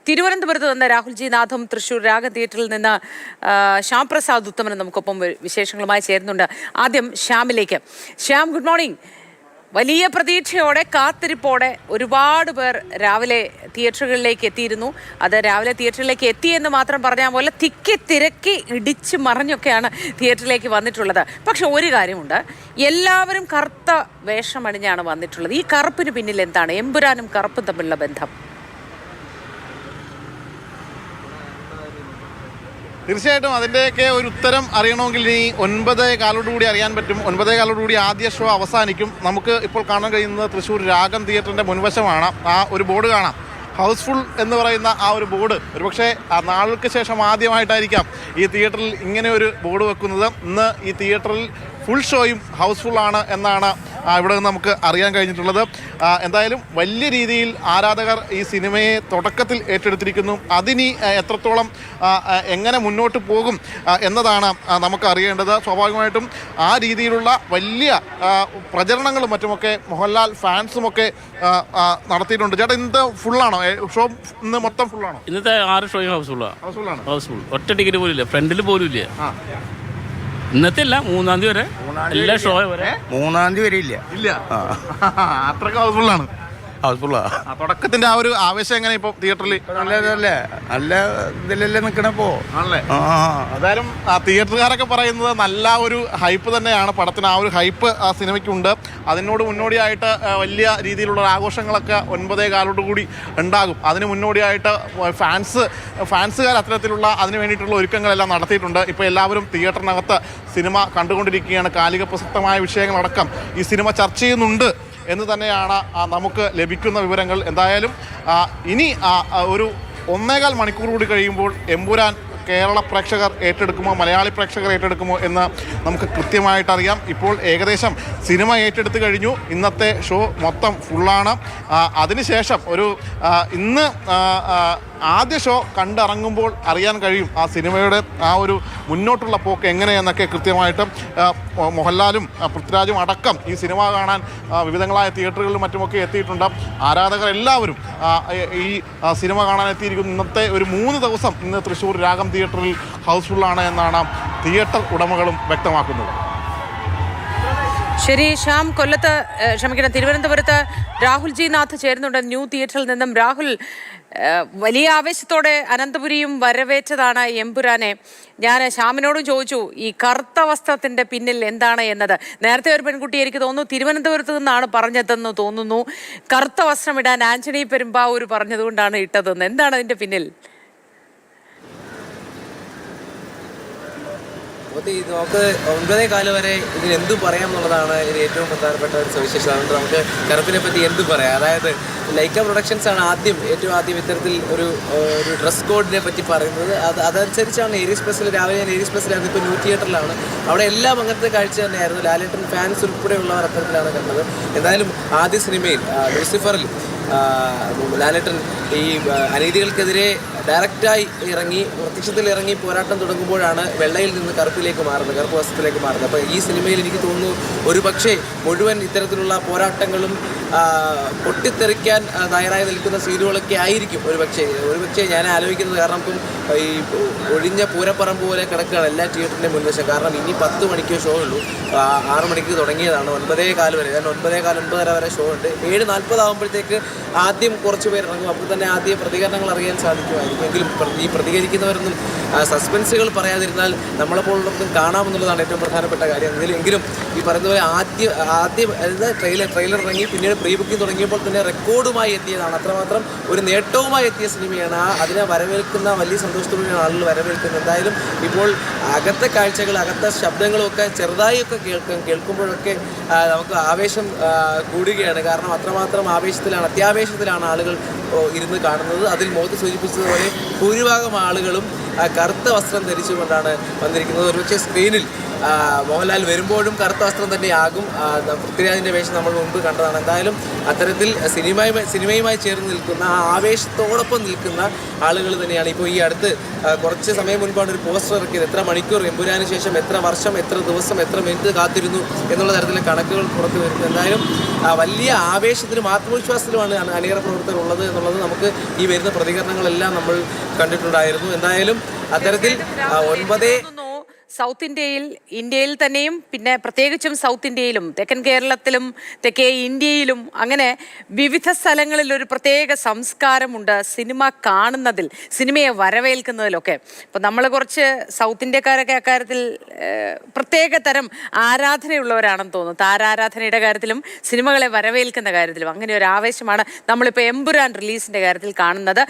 തിരുവനന്തപുരത്ത് നിന്ന് രാഹുൽ ജി നാഥും തൃശൂർ രാഗ തിയേറ്ററിൽ നിന്ന് ശ്യാം പ്രസാദ് ഉത്തമനും നമുക്കൊപ്പം വിശേഷങ്ങളുമായി ചേരുന്നുണ്ട്. ആദ്യം ശ്യാമിലേക്ക്. Shyam, good morning. വലിയ പ്രതീക്ഷയോടെ കാത്തിരിപ്പോടെ ഒരുപാട് പേർ രാവിലെ തിയേറ്ററുകളിലേക്ക് എത്തിയിരുന്നു. അത് രാവിലെ തിയേറ്ററിലേക്ക് എത്തിയെന്ന് മാത്രം പറഞ്ഞാൽ പോലെ തിക്കി തിരക്കി ഇടിച്ച് മറിഞ്ഞൊക്കെയാണ് തിയേറ്ററിലേക്ക് വന്നിട്ടുള്ളത്. പക്ഷെ ഒരു കാര്യമുണ്ട്, എല്ലാവരും കറുത്ത വേഷമണിഞ്ഞാണ് വന്നിട്ടുള്ളത്. ഈ കറുപ്പിന് പിന്നിൽ എന്താണ്? എമ്പുരാനും കറുപ്പും തമ്മിലുള്ള ബന്ധം? തീർച്ചയായിട്ടും അതിൻ്റെയൊക്കെ ഒരു ഉത്തരം അറിയണമെങ്കിൽ ഇനി 9:15 അറിയാൻ പറ്റും. 9:15 ആദ്യ ഷോ അവസാനിക്കും. നമുക്ക് ഇപ്പോൾ കാണാൻ കഴിയുന്നത് തൃശ്ശൂർ രാഗം തിയേറ്ററിൻ്റെ മുൻവശമാണ്. ആ ഒരു ബോർഡ് കാണാം, ഹൗസ്ഫുൾ എന്ന് പറയുന്ന ആ ഒരു ബോർഡ്. ഒരുപക്ഷെ നാളുകൾക്ക് ശേഷം ആദ്യമായിട്ടായിരിക്കാം ഈ തിയേറ്ററിൽ ഇങ്ങനെ ഒരു ബോർഡ് വെക്കുന്നത്. ഇന്ന് ഈ തിയേറ്ററിൽ ഫുൾ ഷോയും ഹൗസ്ഫുള്ളാണ് എന്നാണ് ഇവിടെ നിന്ന് നമുക്ക് അറിയാൻ കഴിഞ്ഞിട്ടുള്ളത്. എന്തായാലും വലിയ രീതിയിൽ ആരാധകർ ഈ സിനിമയെ തുടക്കത്തിൽ ഏറ്റെടുത്തിരിക്കുന്നു. അതിനി എത്രത്തോളം എങ്ങനെ മുന്നോട്ട് പോകും എന്നതാണ് നമുക്ക് അറിയേണ്ടത്. സ്വാഭാവികമായിട്ടും ആ രീതിയിലുള്ള വലിയ പ്രചരണങ്ങളും മറ്റുമൊക്കെ മോഹൻലാൽ ഫാൻസുമൊക്കെ നടത്തിയിട്ടുണ്ട്. ചേട്ടാ, ഇന്നത്തെ ഫുള്ളാണോ ഷോ? ഇന്ന് മൊത്തം ഫുള്ളാണോ? ഇന്നത്തെ 6 ഷോയും ഹൗസ്ഫുൾ. ഒറ്റ ടിക്കറ്റ് പോലും ഇല്ല, ഫ്രണ്ടിൽ പോലും ഇല്ല. ഇന്നത്തെ അല്ല, 3-ാം തീയതി വരെ എല്ലാ ഷോ വരെ. 3-ാം തീയതി വരെ ഇല്ല. അത്രയ്ക്ക് ഹൗസ്ഫുള്ളാണ്. തുടക്കത്തിന്റെ ആ ഒരു ആവേശം എങ്ങനെ ഇപ്പൊ തിയേറ്ററിൽ? നല്ല ഇതിലല്ലേ നിക്കണപ്പോ ആണല്ലേ? എന്തായാലും തിയേറ്ററുകാരൊക്കെ പറയുന്നത് നല്ല ഒരു ഹൈപ്പ് തന്നെയാണ് പടത്തിന്. ആ ഒരു ഹൈപ്പ് ആ സിനിമയ്ക്കുണ്ട്. അതിനോട് മുന്നോടിയായിട്ട് വലിയ രീതിയിലുള്ള ആഘോഷങ്ങളൊക്കെ 9:15 കൂടി ഉണ്ടാകും. അതിന് മുന്നോടിയായിട്ട് ഫാൻസുകാർ അത്തരത്തിലുള്ള അതിന് വേണ്ടിയിട്ടുള്ള ഒരുക്കങ്ങളെല്ലാം നടത്തിയിട്ടുണ്ട്. ഇപ്പോൾ എല്ലാവരും തിയേറ്ററിനകത്ത് സിനിമ കണ്ടുകൊണ്ടിരിക്കുകയാണ്. കാലിക പ്രസക്തമായ വിഷയങ്ങളടക്കം ഈ സിനിമ ചർച്ച ചെയ്യുന്നുണ്ട് എന്ന് തന്നെയാണ് നമുക്ക് ലഭിക്കുന്ന വിവരങ്ങൾ. എന്തായാലും ഇനി ഒരു 1.25 മണിക്കൂർ കൂടി കഴിയുമ്പോൾ എമ്പുരാൻ കേരള പ്രേക്ഷകർ ഏറ്റെടുക്കുമോ, മലയാളി പ്രേക്ഷകർ ഏറ്റെടുക്കുമോ എന്ന് നമുക്ക് കൃത്യമായിട്ടറിയാം. ഇപ്പോൾ ഏകദേശം സിനിമ ഏറ്റെടുത്ത് കഴിഞ്ഞു. ഇന്നത്തെ ഷോ മൊത്തം ഫുള്ളാണ്. അതിനുശേഷം ഇന്ന് ആദ്യ ഷോ കണ്ടിറങ്ങുമ്പോൾ അറിയാൻ കഴിയും ആ സിനിമയുടെ ആ ഒരു മുന്നോട്ടുള്ള പോക്ക് എങ്ങനെയെന്നൊക്കെ കൃത്യമായിട്ട്. മോഹൻലാലും പൃഥ്വിരാജും അടക്കം ഈ സിനിമ കാണാൻ വിവിധങ്ങളായ തിയേറ്ററുകളിലും മറ്റുമൊക്കെ എത്തിയിട്ടുണ്ട്. ആരാധകർ എല്ലാവരും ഈ സിനിമ കാണാൻ എത്തിയിരിക്കുന്നു. ഇന്നത്തെ ഒരു 3 ദിവസം ഇന്ന് തൃശ്ശൂർ രാഗം തിയേറ്ററിൽ ഹൗസ്ഫുള്ളാണ് എന്നാണ് തിയേറ്റർ ഉടമകളും വ്യക്തമാക്കുന്നത്. ശരി ശ്യാം, തിരുവനന്തപുരത്ത് രാഹുൽ ജി നാഥ് ചേരുന്നുണ്ട് ന്യൂ തിയേറ്ററിൽ നിന്നും. രാഹുൽ, വലിയ ആവേശത്തോടെ അനന്തപുരിയും വരവേറ്റതാണ് എമ്പുരാനെ. ഞാൻ ശ്യാമിനോടും ചോദിച്ചു ഈ കറുത്ത വസ്ത്രത്തിന്റെ പിന്നിൽ എന്താണ് എന്നത്. നേരത്തെ ഒരു പെൺകുട്ടി, എനിക്ക് തോന്നുന്നു തിരുവനന്തപുരത്ത് നിന്നാണ് പറഞ്ഞതെന്ന് തോന്നുന്നു, കറുത്ത വസ്ത്രം ഇടാൻ ആന്റണി പെരുമ്പാവൂർ പറഞ്ഞതുകൊണ്ടാണ് ഇട്ടതെന്ന്. എന്താണ് അതിന്റെ പിന്നിൽ? നമുക്ക് 9:15 വരെ ഇതിനെന്തും പറയാം എന്നുള്ളതാണ് ഇത് ഏറ്റവും പ്രധാനപ്പെട്ട ഒരു സവിശേഷത. അതുകൊണ്ട് നമുക്ക് കറുപ്പിനെ പറ്റി എന്തും പറയാം. അതായത് ലൈക്ക പ്രൊഡക്ഷൻസ് ആണ് ഏറ്റവും ആദ്യം ഇത്തരത്തിൽ ഒരു ഡ്രസ് കോഡിനെ പറ്റി പറയുന്നത്. അതനുസരിച്ചാണ് ഏരീസ് പ്ലസിൽ രാവിലെ ഞാൻ ഏരീസ് പ്ലസിലായിരുന്നു, ഇപ്പോൾ ന്യൂ തിയേറ്ററിലാണ്. അവിടെ എല്ലാം അങ്ങനത്തെ കാഴ്ച തന്നെയായിരുന്നു. ലാലേട്ടൻ ഫാൻസ് ഉൾപ്പെടെയുള്ളവർ അത്തരത്തിലാണ് കണ്ടത്. എന്തായാലും ആദ്യ സിനിമയിൽ ലൂസിഫറിൽ ലാലേട്ടൻ ഈ അനീതികൾക്കെതിരെ ഡയറക്റ്റായി പ്രത്യക്ഷത്തിൽ ഇറങ്ങി പോരാട്ടം തുടങ്ങുമ്പോഴാണ് വെള്ളയിൽ നിന്ന് കറുപ്പ് വസ്ത്രത്തിലേക്ക് മാറുന്നത്. അപ്പോൾ ഈ സിനിമയിൽ എനിക്ക് തോന്നുന്നു ഒരു പക്ഷേ മുഴുവൻ ഇത്തരത്തിലുള്ള പോരാട്ടങ്ങളും പൊട്ടിത്തെറിക്കാൻ തയ്യാറായി നിൽക്കുന്ന സീനുകളൊക്കെ ആയിരിക്കും ഒരു പക്ഷേ ഞാൻ ആലോചിക്കുന്നത്. കാരണം ഇപ്പം ഈ ഒഴിഞ്ഞ പൂരപ്പറമ്പ് പോലെ കിടക്കുകയാണ് എല്ലാ തിയേറ്ററിൻ്റെ മുൻവശം. കാരണം ഇനി 10 മണിക്ക് ഷോ ഉള്ളൂ. 6 മണിക്ക് തുടങ്ങിയതാണ്. 9:15 വരെ, 9:15 വരെ ഷോ ഉണ്ട്. 7:40 ആകുമ്പോഴത്തേക്ക് ആദ്യം കുറച്ച് പേർ ഇറങ്ങും. അപ്പോൾ തന്നെ ആദ്യ പ്രതികരണങ്ങൾ അറിയാൻ സാധിക്കുമായിരിക്കും. എങ്കിലും ഈ പ്രതികരിക്കുന്നവരൊന്നും സസ്പെൻസുകൾ പറയാതിരുന്നാൽ നമ്മളെപ്പോലുള്ളവർക്കും കാണാമെന്നുള്ളതാണ് ഏറ്റവും പ്രധാനപ്പെട്ട കാര്യം. എങ്കിലും ഈ പറയുന്ന പോലെ ആദ്യം ട്രെയിലർ ഇറങ്ങി പിന്നീട് പ്രീ ബുക്കിംഗ് തുടങ്ങിയപ്പോൾ തന്നെ റെക്കോർഡുമായി എത്തിയതാണ്. അത്രമാത്രം ഒരു നേട്ടവുമായി എത്തിയ സിനിമയാണ്. അതിനെ വരവേൽക്കുന്ന വലിയ സന്തോഷത്തോടെയാണ് ആളുകൾ വരവേൽക്കുന്നത്. എന്തായാലും ഇപ്പോൾ അകത്തെ കാഴ്ചകൾ, അകത്തെ ശബ്ദങ്ങളൊക്കെ ചെറുതായൊക്കെ കേൾക്കുമ്പോഴൊക്കെ നമുക്ക് ആവേശം കൂടുകയാണ്. കാരണം അത്രമാത്രം അത്യാവേശത്തിലാണ് ആളുകൾ ഇരുന്ന് കാണുന്നത്. അതിൽ മോദി സൂചിപ്പിച്ചതുപോലെ ഭൂരിഭാഗം ആളുകളും കറുത്ത വസ്ത്രം ധരിച്ചുകൊണ്ടാണ് വന്നിരിക്കുന്നത്. ഒരുപക്ഷെ സ്ക്രീനിൽ മോഹൻലാൽ വരുമ്പോഴും കറുത്ത വസ്ത്രം തന്നെയാകും. പൃഥ്വിരാജിൻ്റെ വേഷം നമ്മൾ മുമ്പ് കണ്ടതാണ്. എന്തായാലും അത്തരത്തിൽ സിനിമയുമായി ചേർന്ന് നിൽക്കുന്ന ആ ആവേശത്തോടൊപ്പം നിൽക്കുന്ന ആളുകൾ തന്നെയാണ്. ഇപ്പോൾ ഈ അടുത്ത് കുറച്ച് സമയം മുൻപാണ് ഒരു പോസ്റ്റർ ഇറക്കിയത്. എത്ര മണിക്കൂർ എമ്പുരാന് ശേഷം എത്ര വർഷം എത്ര ദിവസം എത്ര മിനിറ്റ് കാത്തിരുന്നു എന്നുള്ള തരത്തിലെ കണക്കുകൾ പുറത്തു വരുന്നത്. എന്തായാലും വലിയ ആവേശത്തിലും ആത്മവിശ്വാസത്തിലുമാണ് അണിയറ പ്രവർത്തകർ ഉള്ളത് എന്നുള്ളത് നമുക്ക് ഈ വരുന്ന പ്രതികരണങ്ങളെല്ലാം നമ്മൾ കണ്ടിട്ടുണ്ടായിരുന്നു. എന്തായാലും അത്തരത്തിൽ 9 സൗത്ത് ഇന്ത്യയിൽ തന്നെയും പിന്നെ പ്രത്യേകിച്ചും സൗത്ത് ഇന്ത്യയിലും തെക്കൻ കേരളത്തിലും തെക്കേ ഇന്ത്യയിലും അങ്ങനെ വിവിധ സ്ഥലങ്ങളിൽ ഒരു പ്രത്യേക സംസ്കാരമുണ്ട് സിനിമ കാണുന്നതിൽ, സിനിമയെ വരവേൽക്കുന്നതിലൊക്കെ. ഇപ്പം നമ്മൾ കുറച്ച് സൗത്ത് ഇന്ത്യക്കാരൊക്കെ അക്കാര്യത്തിൽ പ്രത്യേക തരം ആരാധനയുള്ളവരാണെന്ന് തോന്നുന്നു. താരാരാധനയുടെ കാര്യത്തിലും സിനിമകളെ വരവേൽക്കുന്ന കാര്യത്തിലും അങ്ങനെ ഒരു ആവേശമാണ് നമ്മളിപ്പോൾ എമ്പുരാൻ റിലീസിൻ്റെ കാര്യത്തിൽ കാണുന്നത്.